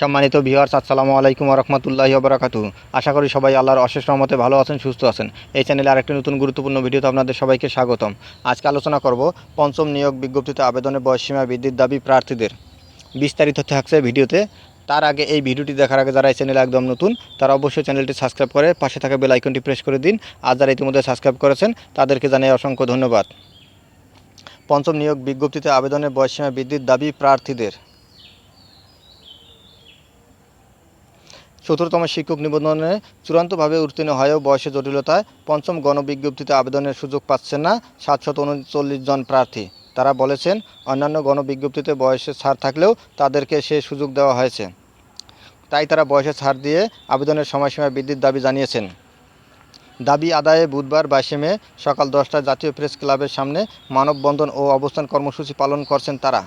সম্মানিত ভিউয়ার্স, আসসালামু আলাইকুম ওয়া রাহমাতুল্লাহি ওয়া বারাকাতুহু। আশা করি সবাই আল্লাহর অশেষ রহমতে ভালো আছেন, সুস্থ আছেন। এই চ্যানেলে আরেকটি নতুন গুরুত্বপূর্ণ ভিডিওতে আপনাদের সবাইকে স্বাগতম। আজকে আলোচনা করব পঞ্চম নিয়োগ বিজ্ঞপ্তিতে আবেদনের বয়সসীমা বৃদ্ধির দাবি প্রার্থীদের। বিস্তারিত থাকছে ভিডিওতে। তার আগে এই ভিডিওটি দেখার আগে যারা এই চ্যানেলে একদম নতুন তারা অবশ্যই চ্যানেলটি সাবস্ক্রাইব করে পাশে থাকা বেল আইকনটি প্রেস করে দিন। আর যারা ইতিমধ্যে সাবস্ক্রাইব করেছেন তাদেরকে জানাই অসংখ্য ধন্যবাদ। পঞ্চম নিয়োগ বিজ্ঞপ্তিতে আবেদনের বয়সসীমা বৃদ্ধির দাবি প্রার্থীদের। ১৪তম শিক্ষক নিবন্ধনে চূড়ান্তভাবে উত্তীর্ণ হয়েও বয়সের জটিলতায় পঞ্চম গণবিজ্ঞপ্তিতে আবেদনের সুযোগ পাচ্ছেন না ৭৩৯ জন প্রার্থী। তারা বলেছেন, অন্যান্য গণবিজ্ঞপ্তিতে বয়সের ছাড় থাকলেও তাদেরকে সে সুযোগ দেওয়া হয়েছে। তাই তারা বয়সের ছাড় দিয়ে আবেদনের সময়সীমা বৃদ্ধির দাবি জানিয়েছেন। দাবি আদায়ে বুধবার ২২ মে সকাল ১০টায় জাতীয় প্রেস ক্লাবের সামনে মানববন্ধন ও অবস্থান কর্মসূচি পালন করছেন তারা।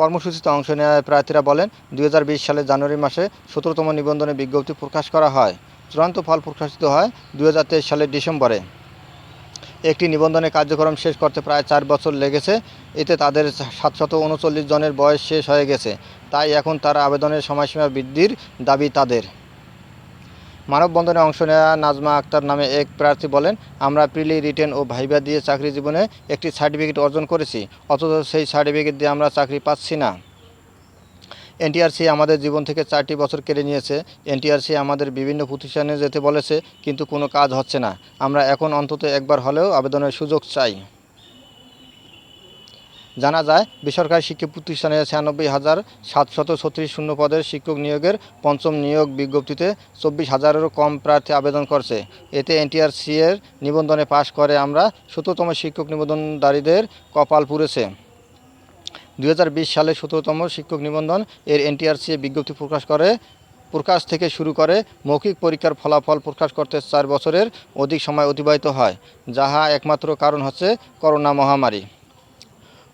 কর্মসূচিতে অংশ নেওয়া প্রার্থীরা বলেন, ২০২০ সালের জানুয়ারি মাসে ১৭তম নিবন্ধনের বিজ্ঞপ্তি প্রকাশ করা হয়। চূড়ান্ত ফল প্রকাশিত হয় ২০২৩ সালের ডিসেম্বরে। একটি নিবন্ধনের কার্যক্রম শেষ করতে প্রায় ৪ বছর লেগেছে। এতে তাদের ৭৩৯ জনের বয়স শেষ হয়ে গেছে। তাই এখন তারা আবেদনের সময়সীমা বৃদ্ধির দাবি তাদের। মানববন্ধনে অংশ নেওয়া নাজমা আক্তার নামে এক প্রার্থী বলেন, আমরা প্রিলি, রিটেন ও ভাইভা দিয়ে চাকরি জীবনে একটি সার্টিফিকেট অর্জন করেছি, অথচ সেই সার্টিফিকেট দিয়ে আমরা চাকরি পাচ্ছি না। এনটিআরসি আমাদের জীবন থেকে ৪টি বছর কেড়ে নিয়েছে। এনটিআরসি আমাদের বিভিন্ন প্রতিষ্ঠানে যেতে বলেছে, কিন্তু কোনো কাজ হচ্ছে না। আমরা এখন অন্তত একবার হলেও আবেদনের সুযোগ চাই। জানা যায়, বেসরকারি শিক্ষা প্রতিষ্ঠানে ৯৬,৭৩৬ শূন্য পদের শিক্ষক নিয়োগের পঞ্চম নিয়োগ বিজ্ঞপ্তিতে ২৪,০০০-এরও কম প্রার্থী আবেদন করছে। এতে এনটিআরসি এর নিবন্ধনে পাশ করে আমরা ১৭তম শিক্ষক নিবন্ধনধারীদের কপাল পুড়েছে। ২০২০ সালে ১৭তম শিক্ষক নিবন্ধন এর এনটিআরসি বিজ্ঞপ্তি প্রকাশ থেকে শুরু করে মৌখিক পরীক্ষার ফলাফল প্রকাশ করতে ৪ বছরের অধিক সময় অতিবাহিত হয়, যাহা একমাত্র কারণ হচ্ছে করোনা মহামারী।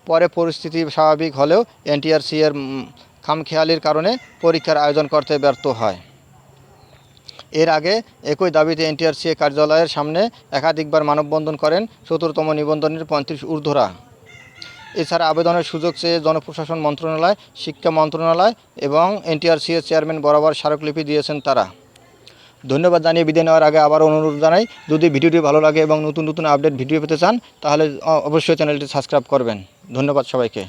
পরে পরিস্থিতি স্বাভাবিক হলেও এনটিআরসি এর খামখেয়ালির কারণে পরীক্ষার আয়োজন করতে ব্যর্থ হয়। এর আগে একই দাবিতে এনটিআরসি কার্যালয়ের সামনে একাধিকবার মানববন্ধন করেন ১৭তম নিবন্ধনের ৩৫ ঊর্ধ্বরা। এছাড়া আবেদনের সুযোগ চেয়ে জনপ্রশাসন মন্ত্রণালয়, শিক্ষা মন্ত্রণালয় এবং এনটিআরসি এর চেয়ারম্যান বরাবর স্মারকলিপি দিয়েছেন তারা। ধন্যবাদ জানিয়ে বিদায় নেওয়ার আগে আবারও অনুরোধ জানাই, যদি ভিডিওটি ভালো লাগে এবং নতুন নতুন আপডেট ভিডিও পেতে চান তাহলে অবশ্যই চ্যানেলটি সাবস্ক্রাইব করবেন। ধন্যবাদ সবাইকে।